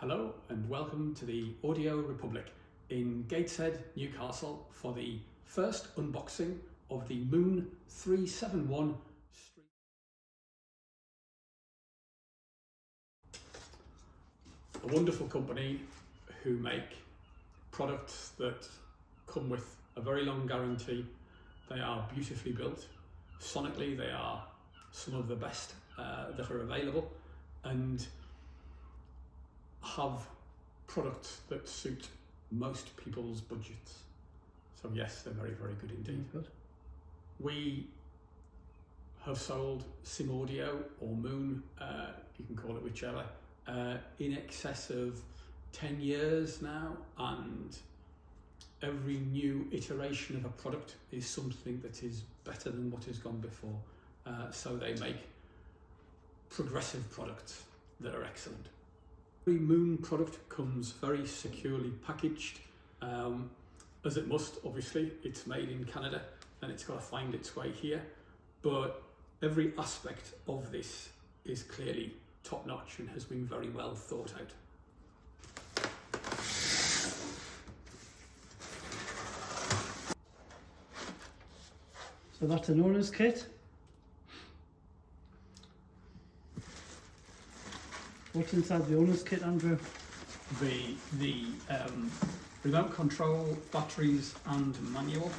Hello and welcome to the Audio Republic in Gateshead, Newcastle for the first unboxing of the Moon 371 Street. A wonderful company who make products that come with a very long guarantee. They are beautifully built. Sonically, they are some of the best that are available, and have products that suit most people's budgets. So yes, they're very, very good indeed. Good. We have sold Simaudio or Moon, you can call it whichever, in excess of 10 years now, and every new iteration of a product is something that is better than what has gone before. So they make progressive products that are excellent. Every Moon product comes very securely packaged, as it must. Obviously it's made in Canada and it's got to find its way here, but every aspect of this is clearly top notch and has been very well thought out. So that's an owner's kit. What's inside the owner's kit, Andrew? The remote control, batteries and manual.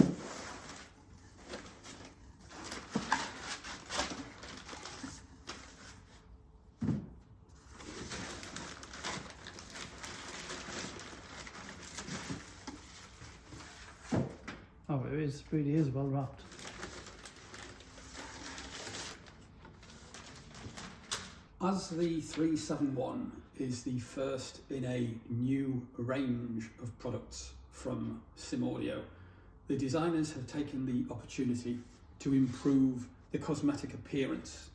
Oh, it really is well wrapped. As the 371 is the first in a new range of products from Simaudio, the designers have taken the opportunity to improve the cosmetic appearance.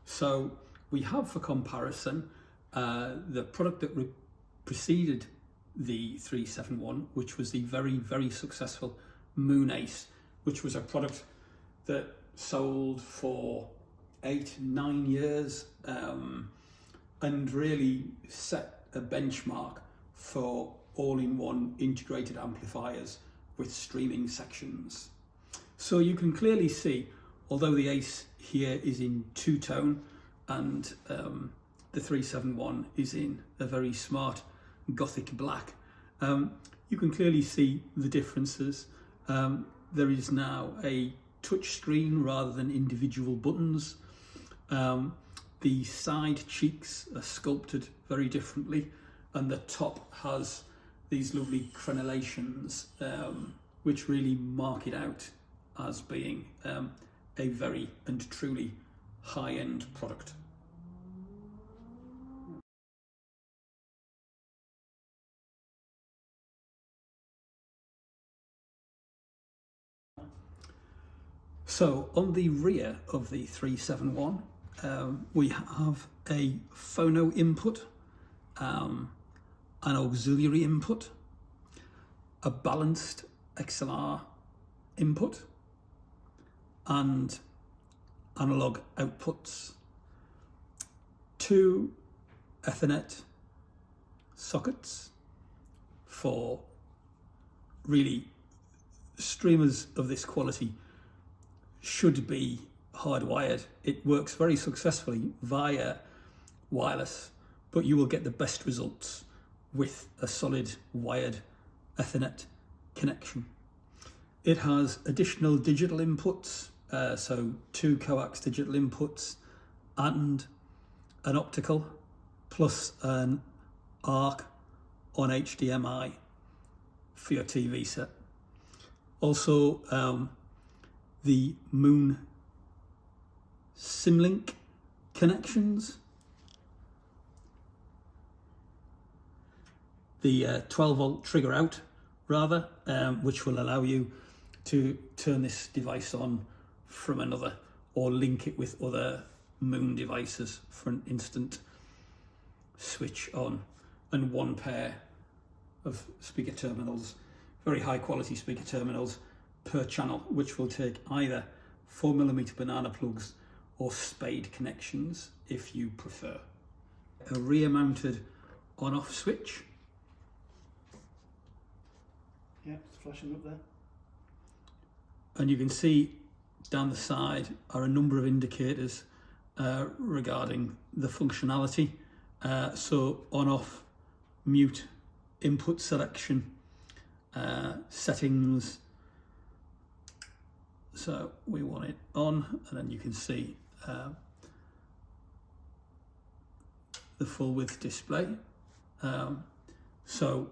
So we have, for comparison, the product that preceded the 371, which was the very, very successful Moon Ace, which was a product that sold for 8-9 years and really set a benchmark for all-in-one integrated amplifiers with streaming sections. So you can clearly see, although the Ace here is in two-tone and the 371 is in a very smart gothic black, you can clearly see the differences. There is now a touch screen rather than individual buttons. The side cheeks are sculpted very differently, and the top has these lovely crenellations which really mark it out as being a very and truly high-end product. So on the rear of the 371, we have a phono input, an auxiliary input, a balanced XLR input, and analogue outputs, 2 Ethernet sockets for really streamers of this quality should be hardwired. It works very successfully via wireless, but you will get the best results with a solid wired Ethernet connection. It has additional digital inputs, so 2 coax digital inputs and an optical, plus an ARC on HDMI for your TV set. Also, the Moon Simlink connections, the 12 volt trigger out rather, which will allow you to turn this device on from another or link it with other Moon devices for an instant switch on, and 1 pair of speaker terminals, very high quality speaker terminals per channel, which will take either 4mm banana plugs or spade connections if you prefer. A rear mounted on-off switch. Yeah, it's flashing up there. And you can see down the side are a number of indicators regarding the functionality. So on-off, mute, input selection, settings. So we want it on, and then you can see the full width display. So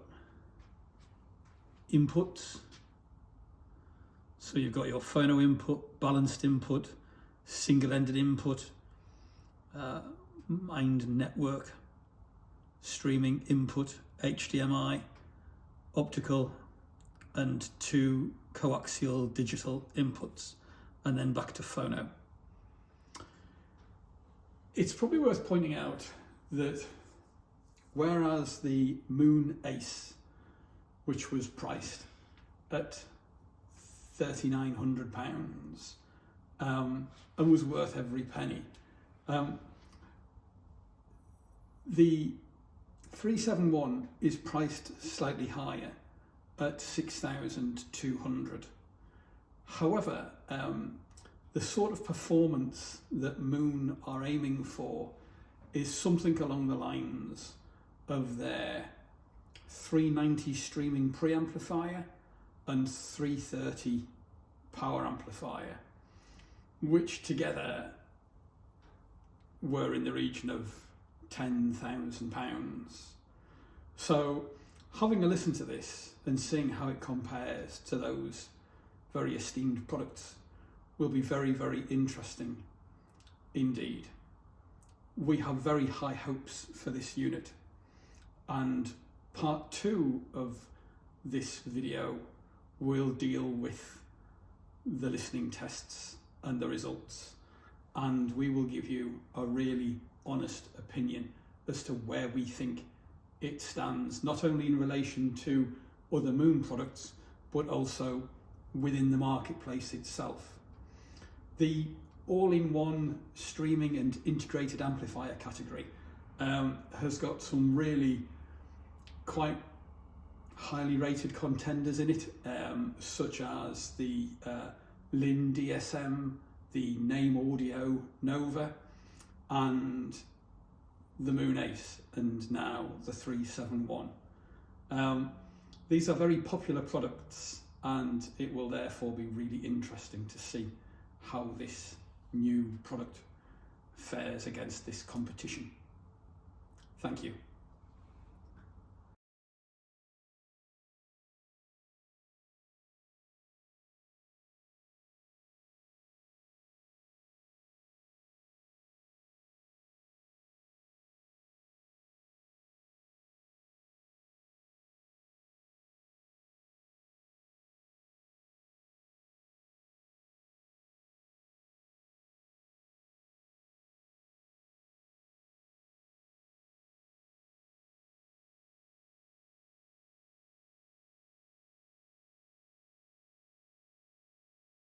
inputs. So you've got your phono input, balanced input, single-ended input, mind network, streaming input, HDMI, optical, and 2 coaxial digital inputs, and then back to phono. It's probably worth pointing out that whereas the Moon Ace, which was priced at £3,900 and was worth every penny, the 371 is priced slightly higher at 6,200. However, the sort of performance that Moon are aiming for is something along the lines of their 390 streaming preamplifier and 330 power amplifier, which together were in the region of £10,000. So having a listen to this and seeing how it compares to those very esteemed products will be very, very interesting indeed. We have very high hopes for this unit, and part 2 of this video will deal with the listening tests and the results, and we will give you a really honest opinion as to where we think it stands, not only in relation to other Moon products, but also within the marketplace itself. The all-in-one streaming and integrated amplifier category has got some really quite highly rated contenders in it, such as the Lin DSM, the Name Audio Nova, and the Moon Ace, and now the 371. These are very popular products, and it will therefore be really interesting to see how this new product fares against this competition. Thank you.